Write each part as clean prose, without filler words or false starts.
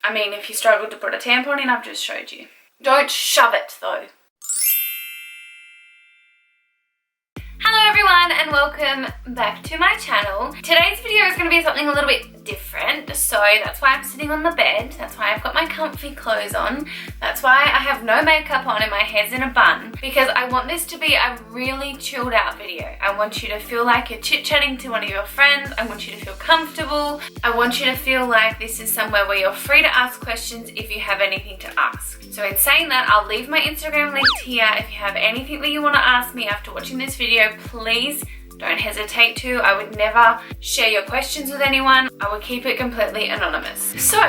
I mean, if you struggled to put a tampon in, I've just showed you. Don't shove it though. Hello everyone and welcome back to my channel. Today's video is going to be something a little bit different, so that's why I'm sitting on the bed, that's why I've got my comfy clothes on, that's why I have no makeup on and my hair's in a bun, because I want this to be a really chilled out video. I want you to feel like you're chit-chatting to one of your friends, I want you to feel comfortable, I want you to feel like this is somewhere where you're free to ask questions if you have anything to ask. So in saying that, I'll leave my Instagram linked here. If you have anything that you want to ask me after watching this video, please don't hesitate to. I would never share your questions with anyone. I would keep it completely anonymous. So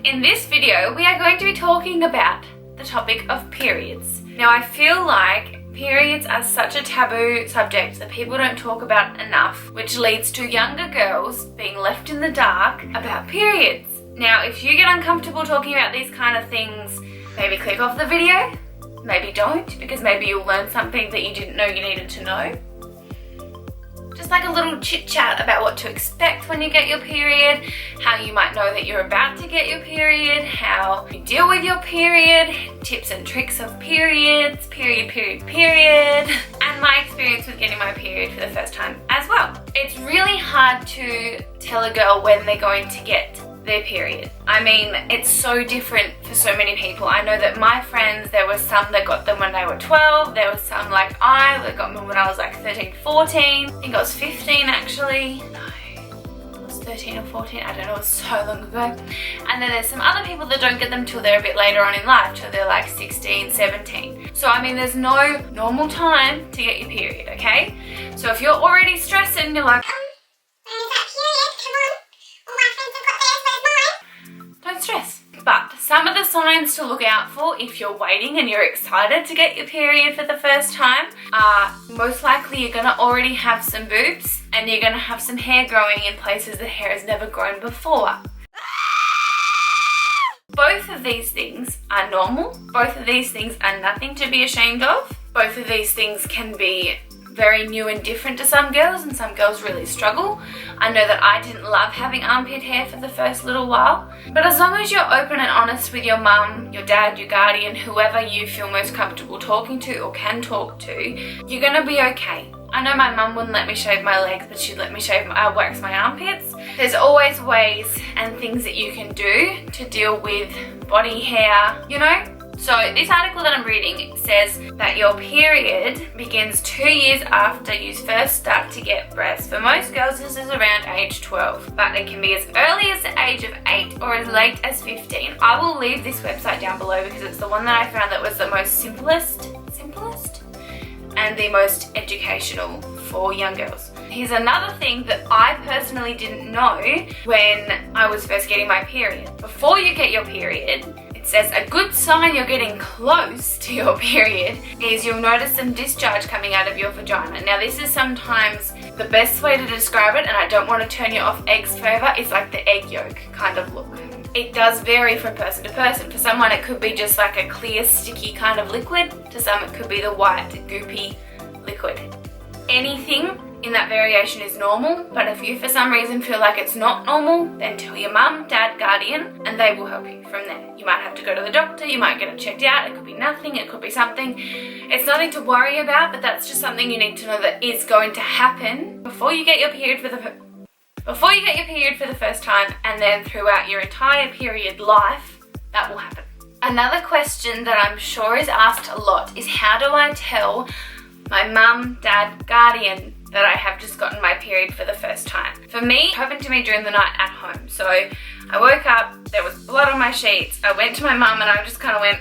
in this video, we are going to be talking about the topic of periods. Now I feel like periods are such a taboo subject that people don't talk about enough, which leads to younger girls being left in the dark about periods. Now if you get uncomfortable talking about these kind of things, maybe click off the video, maybe don't, because maybe you'll learn something that you didn't know you needed to know. Just like a little chit chat about what to expect when you get your period, how you might know that you're about to get your period, how you deal with your period, tips and tricks of periods, period, and my experience with getting my period for the first time as well. It's really hard to tell a girl when they're going to get their period. I mean, it's so different for so many people. I know that my friends, there were some that got them when they were 12, there was some like I that got them when I was like 13, 14, I think I was 15 actually. No, I was 13 or 14, I don't know, it was so long ago. And then there's some other people that don't get them till they're a bit later on in life, till they're like 16, 17. So I mean, there's no normal time to get your period, okay? So if you're already stressed and you're like, don't stress. But some of the signs to look out for if you're waiting and you're excited to get your period for the first time are most likely you're going to already have some boobs and you're going to have some hair growing in places that hair has never grown before. Both of these things are normal. Both of these things are nothing to be ashamed of. Both of these things can be very new and different to some girls, and some girls really struggle. I know that I didn't love having armpit hair for the first little while, but as long as you're open and honest with your mum, your dad, your guardian, whoever you feel most comfortable talking to or can talk to, you're gonna be okay. I know my mum wouldn't let me shave my legs, but she'd let me wax my armpits. There's always ways and things that you can do to deal with body hair, you know? So this article that I'm reading says that your period begins 2 years after you first start to get breasts. For most girls, this is around age 12, but it can be as early as the age of 8 or as late as 15. I will leave this website down below because it's the one that I found that was the most simplest, and the most educational for young girls. Here's another thing that I personally didn't know when I was first getting my period. Before you get your period, it says a good sign you're getting close to your period is you'll notice some discharge coming out of your vagina. Now this is sometimes the best way to describe it, and I don't want to turn you off eggs forever, it's like the egg yolk kind of look. It does vary from person to person. For someone it could be just like a clear sticky kind of liquid, to some it could be the white goopy liquid. Anything in that variation is normal, but if you for some reason feel like it's not normal, then tell your mum, dad, guardian, and they will help you from there. You might have to go to the doctor, you might get it checked out, it could be nothing, it could be something. It's nothing to worry about, but that's just something you need to know that is going to happen before you get your period for the first time, and then throughout your entire period life, that will happen. Another question that I'm sure is asked a lot is, how do I tell my mum, dad, guardian that I have just gotten my period for the first time? For me, it happened to me during the night at home. So I woke up, there was blood on my sheets, I went to my mum and I just kind of went,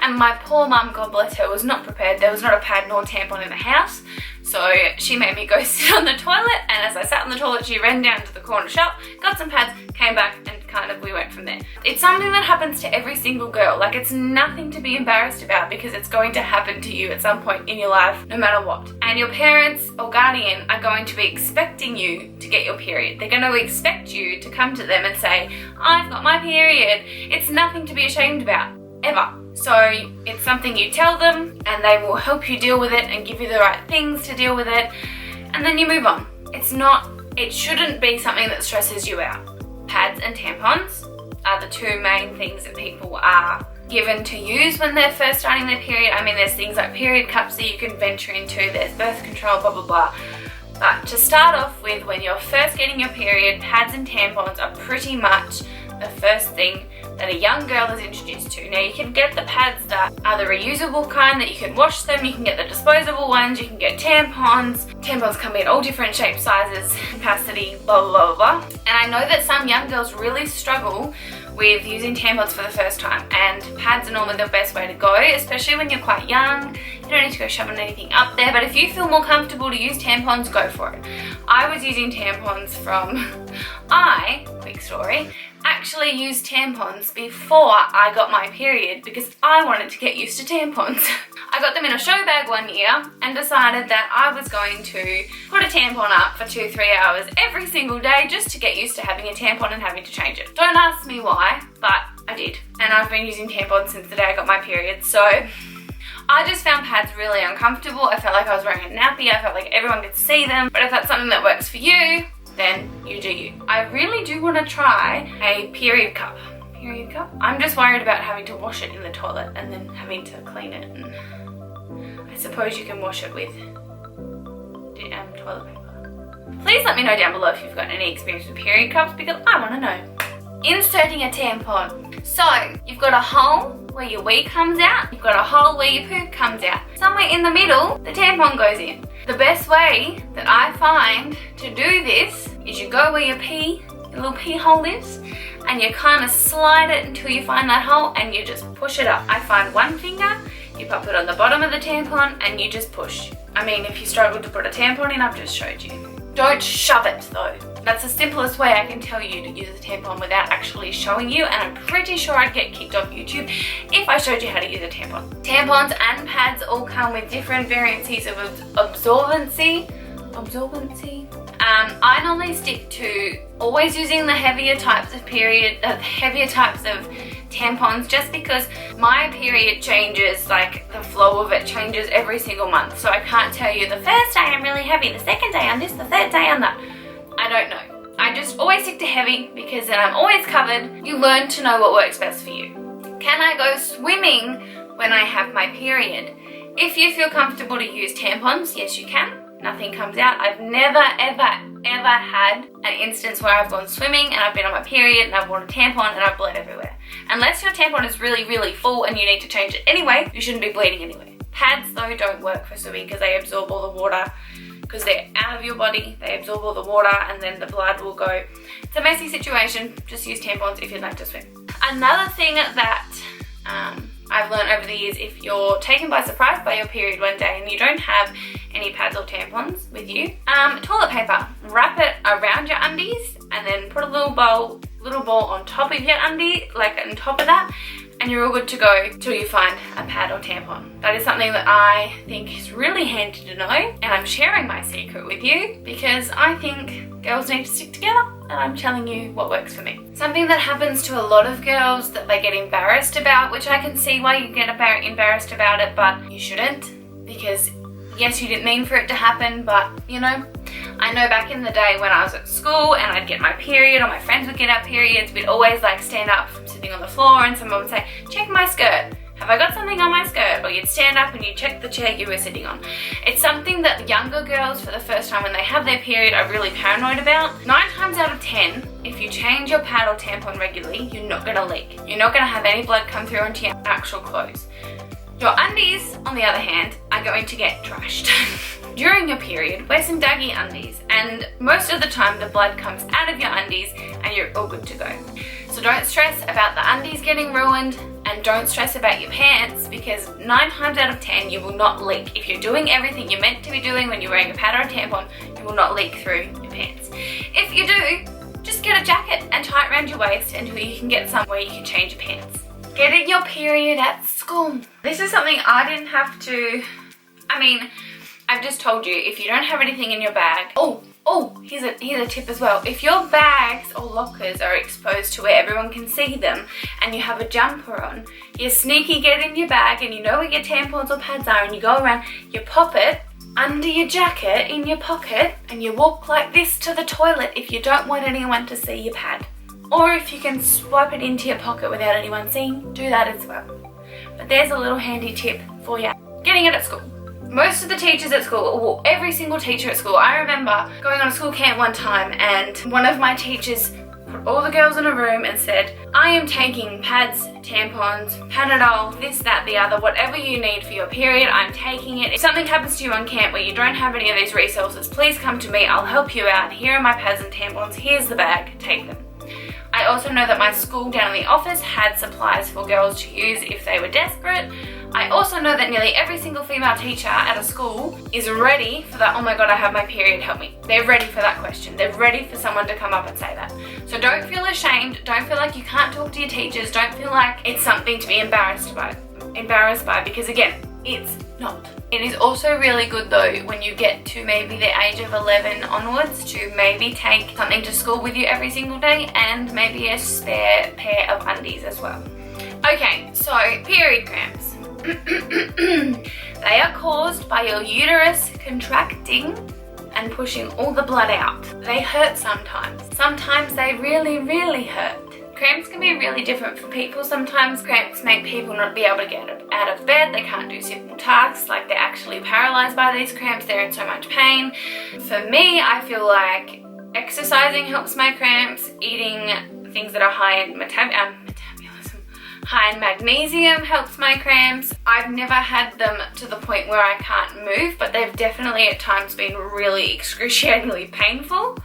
and my poor mum, God bless her, was not prepared. There was not a pad nor tampon in the house. So she made me go sit on the toilet, and as I sat on the toilet, she ran down to the corner shop, got some pads, came back, and kind of we went from there. It's something that happens to every single girl. Like, it's nothing to be embarrassed about because it's going to happen to you at some point in your life, no matter what. And your parents or guardian are going to be expecting you to get your period. They're going to expect you to come to them and say, I've got my period. It's nothing to be ashamed about, ever. So it's something you tell them and they will help you deal with it and give you the right things to deal with it, and then you move on. It shouldn't be something that stresses you out. Pads and tampons are the two main things that people are given to use when they're first starting their period. I mean, there's things like period cups that you can venture into, there's birth control, blah, blah, blah. But to start off with, when you're first getting your period, pads and tampons are pretty much the first thing that a young girl is introduced to. Now, you can get the pads that are the reusable kind, that you can wash them, you can get the disposable ones, you can get tampons. Tampons come in all different shapes, sizes, capacity, blah, blah, blah, blah. And I know that some young girls really struggle with using tampons for the first time, and pads are normally the best way to go, especially when you're quite young. You don't need to go shoving anything up there, but if you feel more comfortable to use tampons, go for it. I was using tampons quick story, actually used tampons before I got my period because I wanted to get used to tampons. I got them in a show bag one year and decided that I was going to put a tampon up for 2-3 hours every single day just to get used to having a tampon and having to change it. Don't ask me why, but I did. And I've been using tampons since the day I got my period, so I just found pads really uncomfortable. I felt like I was wearing a nappy, I felt like everyone could see them. But if that's something that works for you, then you do you. I really do want to try a period cup. Period cup? I'm just worried about having to wash it in the toilet and then having to clean it. And I suppose you can wash it with toilet paper. Please let me know down below if you've got any experience with period cups because I want to know. Inserting a tampon. So, you've got a hole where your wee comes out, you've got a hole where your poop comes out. Somewhere in the middle, the tampon goes in. The best way that I find to do this is you go where your little pee hole is, and you kind of slide it until you find that hole and you just push it up. I find one finger, you pop it on the bottom of the tampon and you just push. I mean, if you struggle to put a tampon in, I've just showed you. Don't shove it though. That's the simplest way I can tell you to use a tampon without actually showing you, and I'm pretty sure I'd get kicked off YouTube if I showed you how to use a tampon. Tampons and pads all come with different variances of absorbency. I normally stick to always using the heavier types of tampons just because my period changes, like the flow of it changes every single month. So I can't tell you the first day I'm really heavy, the second day on this, the third day on that. I don't know. I just always stick to heavy because then I'm always covered. You learn to know what works best for you. Can I go swimming when I have my period? If you feel comfortable to use tampons, yes you can. Nothing comes out. I've never ever had an instance where I've gone swimming and I've been on my period and I've worn a tampon and I've bled everywhere. Unless your tampon is really full and you need to change it anyway, you shouldn't be bleeding anyway. Pads though don't work for swimming because they absorb all the water, because they're out of your body, they absorb all the water and then the blood will go. It's a messy situation. Just use tampons if you'd like to swim. Another thing that I've learned over the years, if you're taken by surprise by your period one day and you don't have any pads or tampons with you, toilet paper. Wrap it around your undies and then put a little ball on top of your undie, like on top of that, and you're all good to go till you find a pad or tampon. That is something that I think is really handy to know, and I'm sharing my secret with you because I think girls need to stick together, and I'm telling you what works for me. Something that happens to a lot of girls that they get embarrassed about, which I can see why you get embarrassed about it, but you shouldn't, because yes, you didn't mean for it to happen, but you know, I know back in the day when I was at school and I'd get my period or my friends would get our periods, we'd always like stand up from sitting on the floor and someone would say, check my skirt. Have I got something on my skirt? Or you'd stand up and you'd check the chair you were sitting on. It's something that younger girls for the first time when they have their period are really paranoid about. 9 times out of 10, if you change your pad or tampon regularly, you're not gonna leak. You're not gonna have any blood come through onto your actual clothes. Your undies, on the other hand, are going to get trashed. During your period, wear some daggy undies, and most of the time the blood comes out of your undies and you're all good to go. So don't stress about the undies getting ruined, and don't stress about your pants, because 9 times out of 10 you will not leak. If you're doing everything you're meant to be doing when you're wearing a pad or a tampon, you will not leak through your pants. If you do, just get a jacket and tie it around your waist until you can get somewhere you can change your pants. Getting your period at school. This is something I didn't have to, I've just told you, if you don't have anything in your bag, here's a tip as well. If your bags or lockers are exposed to where everyone can see them and you have a jumper on, you sneaky get in your bag and you know where your tampons or pads are and you go around, you pop it under your jacket in your pocket and you walk like this to the toilet if you don't want anyone to see your pad or if you can swipe it into your pocket without anyone seeing, do that as well. But there's a little handy tip for you getting it at school. Most of the teachers at school, well, every single teacher at school, I remember going on a school camp one time and one of my teachers put all the girls in a room and said, I am taking pads, tampons, Panadol, this, that, the other, whatever you need for your period, I'm taking it. If something happens to you on camp where you don't have any of these resources, please come to me, I'll help you out. Here are my pads and tampons, here's the bag, take them. I also know that my school down in the office had supplies for girls to use if they were desperate. I also know that nearly every single female teacher at a school is ready for that, oh my god, I have my period, help me. They're ready for that question. They're ready for someone to come up and say that. So don't feel ashamed, don't feel like you can't talk to your teachers, don't feel like it's something to be embarrassed by, because again, it's not. It is also really good though when you get to maybe the age of 11 onwards to maybe take something to school with you every single day and maybe a spare pair of undies as well. Okay, so period cramps. They are caused by your uterus contracting and pushing all the blood out. They hurt sometimes. Sometimes they really, really hurt. Cramps can be really different for people. Sometimes cramps make people not be able to get out of bed. They can't do simple tasks, like they're actually paralyzed by these cramps. They're in so much pain. For me, I feel like exercising helps my cramps. Eating things that are high in high in magnesium helps my cramps. I've never had them to the point where I can't move, but they've definitely at times been really excruciatingly painful.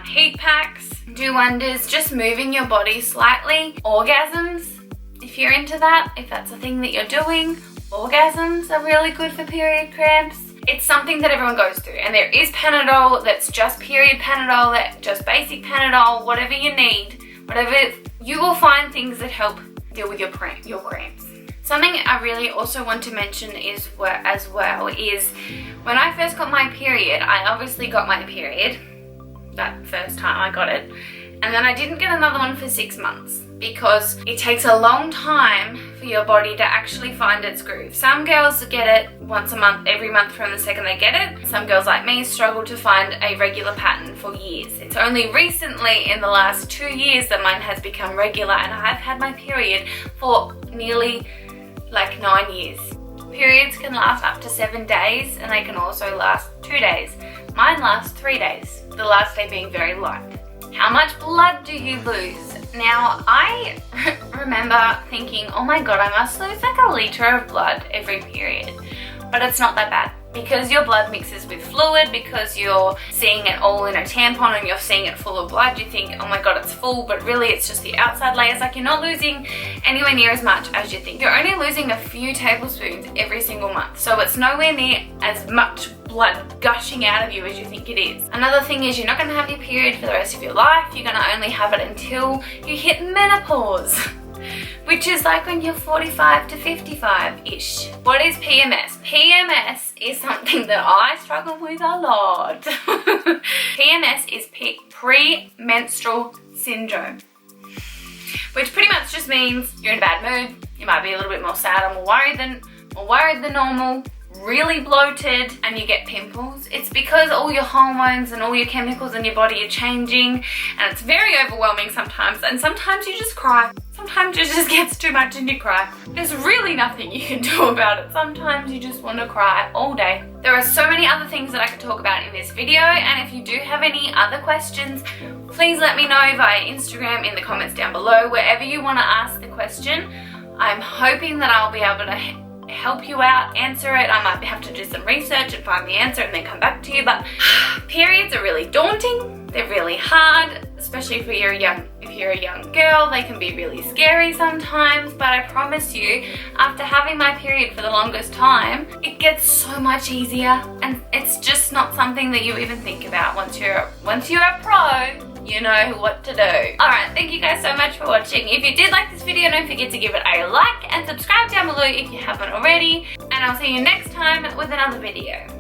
Heat packs do wonders, just moving your body slightly. Orgasms, if you're into that, if that's a thing that you're doing, orgasms are really good for period cramps. It's something that everyone goes through, and there is Panadol that's just period Panadol, that just basic Panadol, whatever you need, whatever, you will find things that help deal with your cramps. Something I really also want to mention is when I first got my period, I obviously got my period that first time I got it, and then I didn't get another one for 6 months because it takes a long time for your body to actually find its groove. Some girls get it once a month, every month from the second they get it. Some girls like me struggle to find a regular pattern for years. It's only recently in the last 2 years that mine has become regular, and I've had my period for nearly like 9 years. Periods can last up to 7 days, and they can also last 2 days. Mine lasts 3 days, the last day being very light. How much blood do you lose? Now, I remember thinking, oh my god, I must lose like a litre of blood every period. But it's not that bad, because your blood mixes with fluid, because you're seeing it all in a tampon and you're seeing it full of blood. You think, oh my god, it's full, but really it's just the outside layers. Like, you're not losing anywhere near as much as you think. You're only losing a few tablespoons every single month, so it's nowhere near as much blood gushing out of you as you think it is. Another thing is, you're not going to have your period for the rest of your life. You're going to only have it until you hit menopause, which is like when you're 45 to 55-ish. What is PMS? PMS is something that I struggle with a lot. PMS is premenstrual syndrome, which pretty much just means you're in a bad mood, you might be a little bit more sad or more worried than normal, really bloated, and you get pimples. It's because all your hormones and all your chemicals in your body are changing, and it's very overwhelming sometimes, and sometimes you just cry. Sometimes it just gets too much and you cry. There's really nothing you can do about it. Sometimes you just want to cry all day. There are so many other things that I could talk about in this video, and if you do have any other questions, please let me know via Instagram, in the comments down below, wherever you want to ask the question. I'm hoping that I'll be able to help you out, answer it. I might have to do some research and find the answer and then come back to you, but periods are really daunting. They're really hard, especially if you're a young girl. They can be really scary sometimes, but I promise you, after having my period for the longest time, it gets so much easier, and it's just not something that you even think about. Once you're a pro, you know what to do. Alright, thank you guys so much for watching. If you did like this video, don't forget to give it a like and subscribe down below if you haven't already. And I'll see you next time with another video.